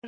We're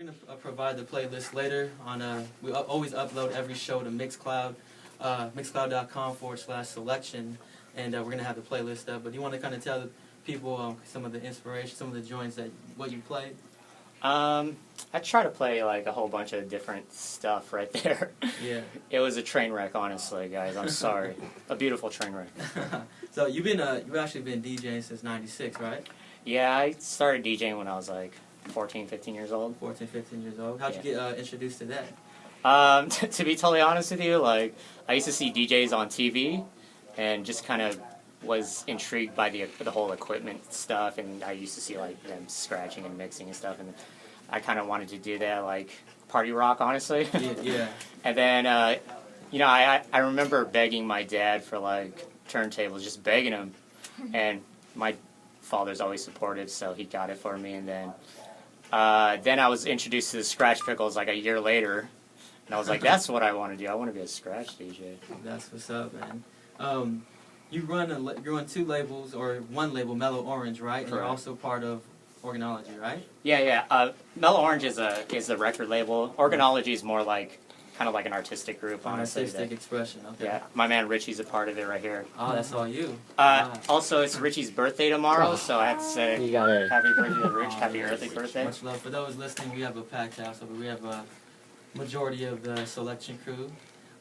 going to provide the playlist later on, we always upload every show to Mixcloud, mixcloud.com/selection, and we're going to have the playlist up. But do you want to kind of tell people some of the inspiration, some of the joints that, what you played? I try to play like a whole bunch of different stuff right there. Yeah. It was a train wreck, honestly, guys. I'm sorry. A beautiful train wreck. So you've actually been DJing since '96, right? Yeah, I started DJing when I was like 14, 15 years old. 14, 15 years old. How'd you get introduced to that? To be totally honest with you, like I used to see DJs on TV, and just kind of was intrigued by the whole equipment stuff, and I used to see like them scratching and mixing and stuff, and I kind of wanted to do that, like party rock, honestly. Yeah. And then, I remember begging my dad for like turntables, just begging him, and my father's always supportive, so he got it for me, and then I was introduced to the scratch pickles like a year later, and I was like, that's what I want to do. I want to be a scratch DJ. That's what's up, man. You run two labels, or one label, Mellow Orange, right? And you're also part of Organology, right? Yeah. Mellow Orange is the record label. Organology is more like kind of like an artistic group, honestly. Artistic expression, okay. Yeah, my man Ritchie's a part of it right here. Oh, that's all you. Also, it's Ritchie's birthday tomorrow, so I have to say happy birthday to Rich, happy early birthday. Much love. For those listening, we have a packed house. We have a majority of the Soulection crew,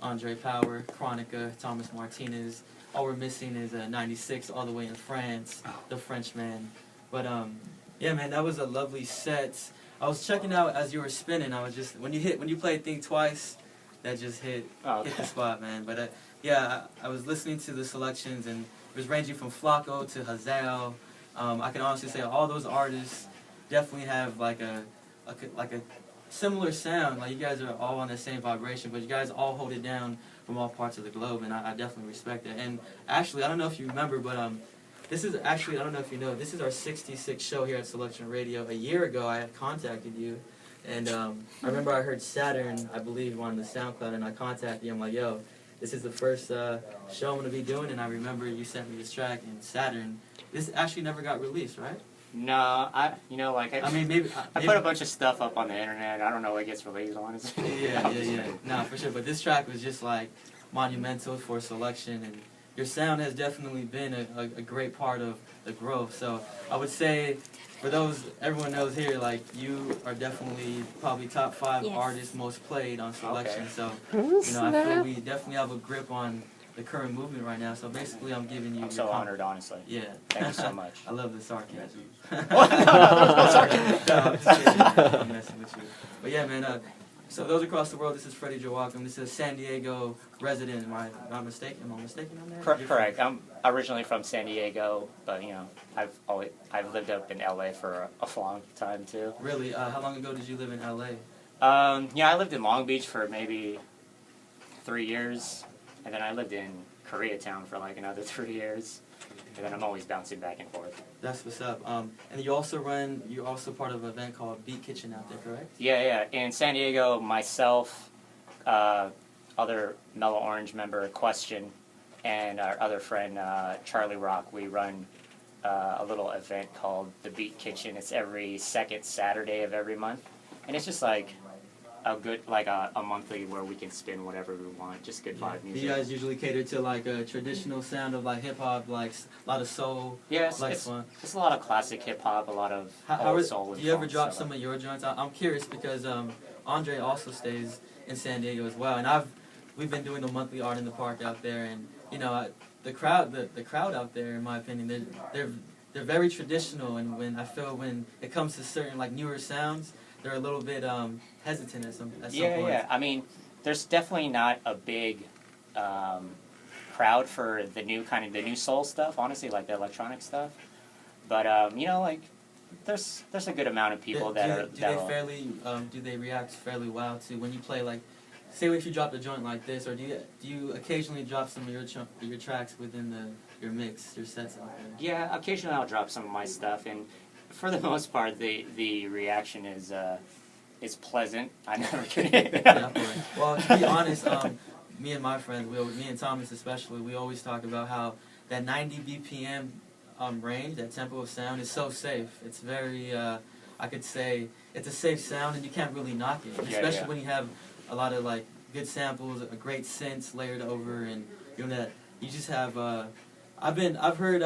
Andre Power, Chronica, Thomas Martinez. All we're missing is 96 all the way in France, the Frenchman. But yeah, man, that was a lovely set. I was checking out as you were spinning. I was just when you play Think Twice, that just hit the spot, man. But yeah, I was listening to the selections, and it was ranging from Flacco to Hazel. I can honestly say all those artists definitely have like a similar sound. Like you guys are all on the same vibration, but you guys all hold it down from all parts of the globe, and I definitely respect it. And actually, I don't know if you remember, but this is actually, I don't know if you know, this is our 66th show here at Soulection Radio. A year ago, I had contacted you, and I remember I heard Saturn, I believe, on the SoundCloud, and I contacted you. I'm like, yo, this is the first show I'm going to be doing, and I remember you sent me this track, and Saturn. This actually never got released, right? No, I put a bunch of stuff up on the internet. I don't know what gets released, honestly. Yeah. No, for sure. But this track was just like monumental for Soulection, and your sound has definitely been a great part of the growth. So I would say, for those everyone knows here, like you are definitely probably top 5 artists most played on Soulection. Okay. So I feel we definitely have a grip on the current movement right now. So basically, I'm giving you. I'm so honored, honestly. Yeah. Thank you so much. I love the sarcasm. What? No, sarcasm. No, I'm just kidding, man. I'm messing with you. But yeah, man. So those across the world, this is Freddie Joachim. This is a San Diego resident. Am I not mistaken? Am I mistaken on that? Correct. I'm originally from San Diego, but I've lived up in LA for a long time too. Really? How long ago did you live in LA? I lived in Long Beach for maybe 3 years, and then I lived in Koreatown for like another 3 years, and then I'm always bouncing back and forth. That's what's up. And you're also part of an event called Beat Kitchen out there, correct? Yeah. In San Diego, myself, other Mellow Orange member Question, and our other friend Charlie Rock, we run a little event called the Beat Kitchen. It's every second Saturday of every month, and it's just like a monthly where we can spin whatever we want, just good vibe music. Do you guys usually cater to like a traditional sound of like hip hop, like a lot of soul? Yes, like it's a lot of classic hip hop, a lot of soul. Do you ever drop some of your joints? I'm curious because Andre also stays in San Diego as well, and we've been doing the monthly art in the park out there, and you know the crowd out there, in my opinion, they're very traditional, and when it comes to certain like newer sounds, they're a little bit hesitant at some point. Yeah. I mean, there's definitely not a big crowd for the new soul stuff. Honestly, like the electronic stuff. But like there's a good amount of people do they react fairly well to when you play, like, say if you dropped a joint like this, or do you occasionally drop some of your tracks within your mix, your sets out there? Yeah, occasionally I'll drop some of my stuff, and for the most part, the reaction is pleasant. I never get it. Well, to be honest, me and my friends, me and Thomas especially, we always talk about how that 90 BPM range, that tempo of sound, is so safe. It's very, I could say, it's a safe sound, and you can't really knock it, especially when you have a lot of like good samples, a great synths layered over, and you just have. I've heard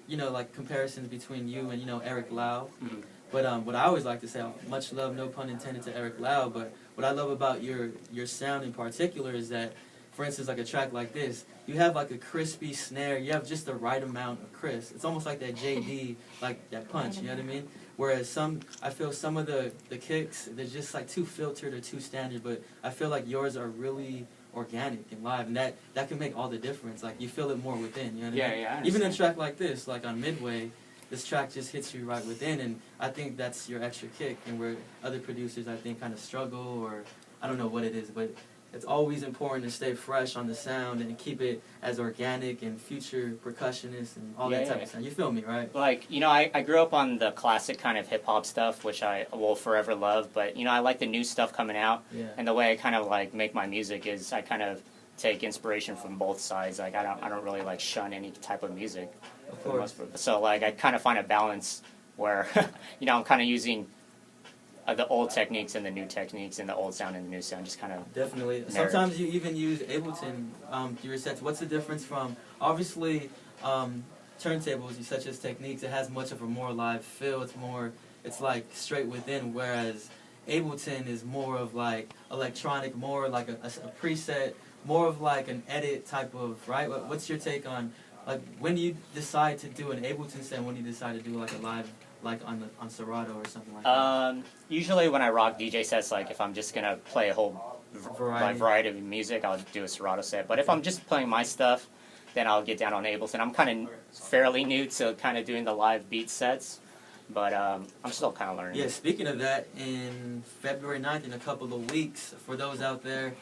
like comparisons between you and Eric Lau. Mm-hmm. But what I always like to say, much love, no pun intended, to Eric Lau. But what I love about your sound in particular is that, for instance, like a track like this, you have like a crispy snare. You have just the right amount of crisp. It's almost like that JD, like that punch. You know what I mean? Whereas I feel some of the kicks, they're just like too filtered or too standard. But I feel like yours are really organic and live, and that can make all the difference. Like, you feel it more within, you know what I mean? Yeah, even a track like this, like on Midway, this track just hits you right within, and I think that's your extra kick, and where other producers, I think, kind of struggle, or I don't know what it is, but it's always important to stay fresh on the sound and keep it as organic and future percussionist and all that type of sound. You feel me, right? Like, I grew up on the classic kind of hip-hop stuff, which I will forever love, but, I like the new stuff coming out, and the way I kind of, like, make my music is I kind of take inspiration from both sides. Like, I don't really, like, shun any type of music. Of course. So, like, I kind of find a balance where, I'm kind of using the old techniques and the new techniques, and the old sound and the new sound, just kind of definitely. Sometimes you even use Ableton through your sets. What's the difference from, obviously, turntables such as Techniques? It has much of a more live feel. It's like straight within, whereas Ableton is more of like electronic, more like a preset, more of like an edit type of, right? What's your take on, like, when do you decide to do an Ableton set, when do you decide to do like a live, like on Serato or something like that? Usually when I rock DJ sets, like if I'm just gonna play a whole variety of music, I'll do a Serato set. But if I'm just playing my stuff, then I'll get down on Ableton. I'm kind of fairly new to kind of doing the live beat sets, but I'm still kind of learning. Yeah, speaking of that, in February 9th, in a couple of weeks, for those out there,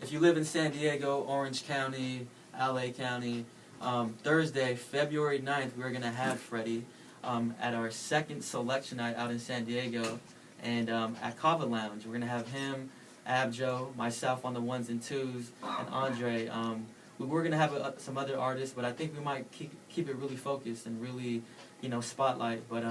if you live in San Diego, Orange County, LA County, Thursday, February 9th, we're going to have Freddie at our second Soulection night out in San Diego, and at Kava Lounge. We're going to have him, Abjo, myself on the ones and twos, and Andre. We're going to have some other artists, but I think we might keep it really focused and really, spotlight. But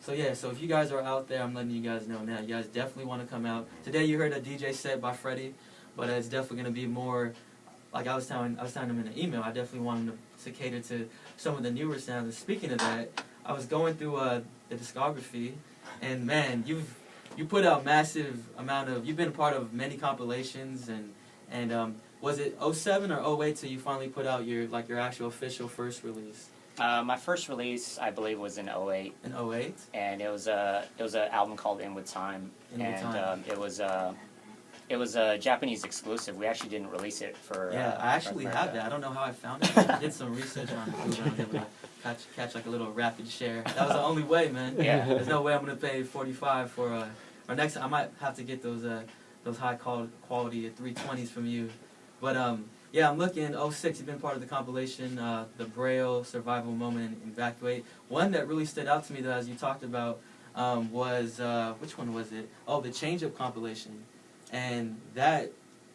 so if you guys are out there, I'm letting you guys know now. You guys definitely want to come out. Today you heard a DJ set by Freddie, but it's definitely going to be more, like I was telling him in an email, I definitely want him to cater to some of the newer sounds. And speaking of that, I was going through the discography, and man, you put out massive amount of, you've been a part of many compilations, and was it 07 or 08 till you finally put out your actual official first release? My first release, I believe, was in '08. In '08? And it was an album called In With Time. It was a Japanese exclusive. We actually didn't release it for. Yeah, I actually have that. I don't know how I found it. I did some research on it. I was able to catch like a little rapid share. That was the only way, man. Yeah. There's no way I'm gonna pay $45 for. Or next time I might have to get those high quality 320s from you. But yeah, I'm looking. '06, you've been part of the compilation, the Braille Survival Moment and Evacuate. One that really stood out to me, though, as you talked about, was which one was it? Oh, the Change Up compilation. And that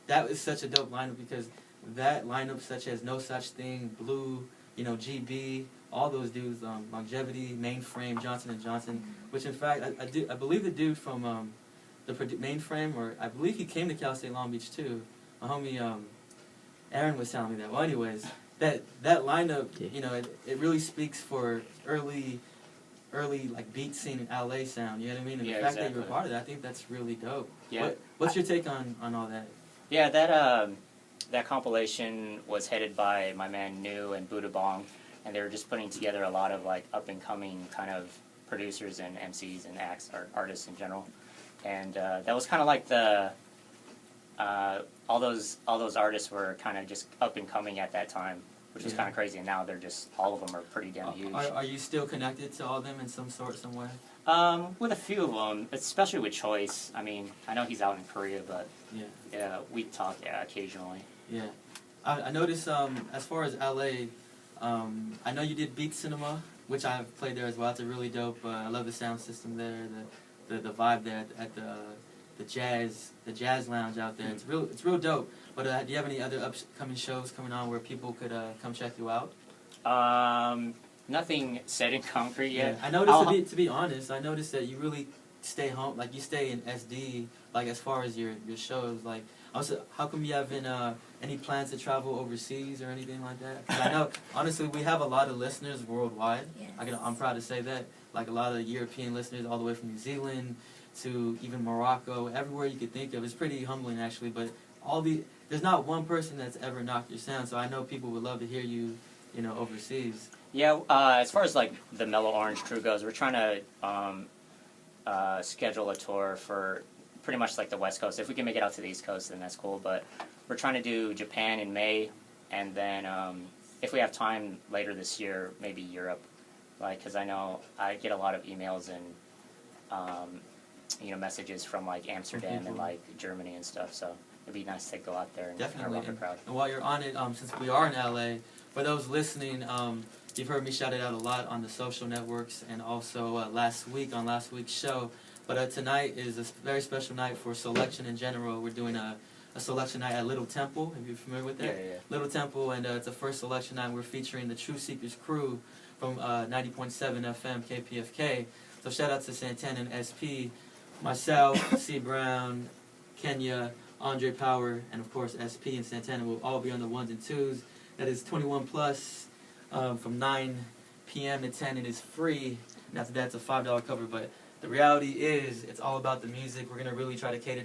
is such a dope lineup because that lineup, such as No Such Thing, Blue, GB, all those dudes, Longevity, Mainframe, Johnson & Johnson, which in fact, I believe the dude from the Mainframe, or I believe he came to Cal State Long Beach too. My homie Aaron was telling me that. Well, anyways, that lineup, it really speaks for early like beat scene in LA sound, you know what I mean? And the fact that you were part of that, I think that's really dope. Yeah. What's your take on all that? Yeah, that compilation was headed by my man New and Buddha Bong, and they were just putting together a lot of like up and coming kind of producers and MCs and acts or artists in general. And that was kind of like all those artists were kind of just up and coming at that time, which was kind of crazy. And now they're just, all of them are pretty damn huge. Are you still connected to all of them in some way? With a few of them, especially with Choice. I mean, I know he's out in Korea, but yeah, we talk occasionally. Yeah, I noticed as far as LA, I know you did Beat Cinema, which I've played there as well. It's a really dope. I love the sound system there, the vibe there at the jazz lounge out there. It's real dope. But do you have any other upcoming shows coming on where people could come check you out? Nothing set in concrete yet. Yeah. I noticed, to be honest, I noticed that you really stay home, like you stay in SD, like as far as your shows. Like, also, how come you haven't any plans to travel overseas or anything like that? 'Cause I know, honestly, we have a lot of listeners worldwide. Yes. I'm proud to say that. Like a lot of European listeners, all the way from New Zealand to even Morocco, everywhere you could think of. It's pretty humbling, actually. But there's not one person that's ever knocked your sound. So I know people would love to hear you, overseas. Yeah, as far as like the Mellow Orange crew goes, we're trying to schedule a tour for pretty much like the West Coast. If we can make it out to the East Coast, then that's cool. But we're trying to do Japan in May, and then if we have time later this year, maybe Europe. Like, because I know I get a lot of emails and messages from like Amsterdam and like Germany and stuff. So it'd be nice to go out there and definitely rock the crowd. And while you're on it, since we are in LA, for those listening, you've heard me shout it out a lot on the social networks and also last week's show. But tonight is a very special night for Soulection in general. We're doing a Soulection night at Little Temple. Are you familiar with that? Yeah. Little Temple, and it's the first Soulection night. We're featuring the True Seekers crew from 90.7 FM KPFK. So shout out to Santana and SP, myself, C. Brown, Kenya, Andre Power, and of course SP and Santana will all be on the ones and twos. That is 21 plus from 9 p.m. to 10. It is free, and after that it's a $5 cover. But the reality is, it's all about the music. We're gonna really try to cater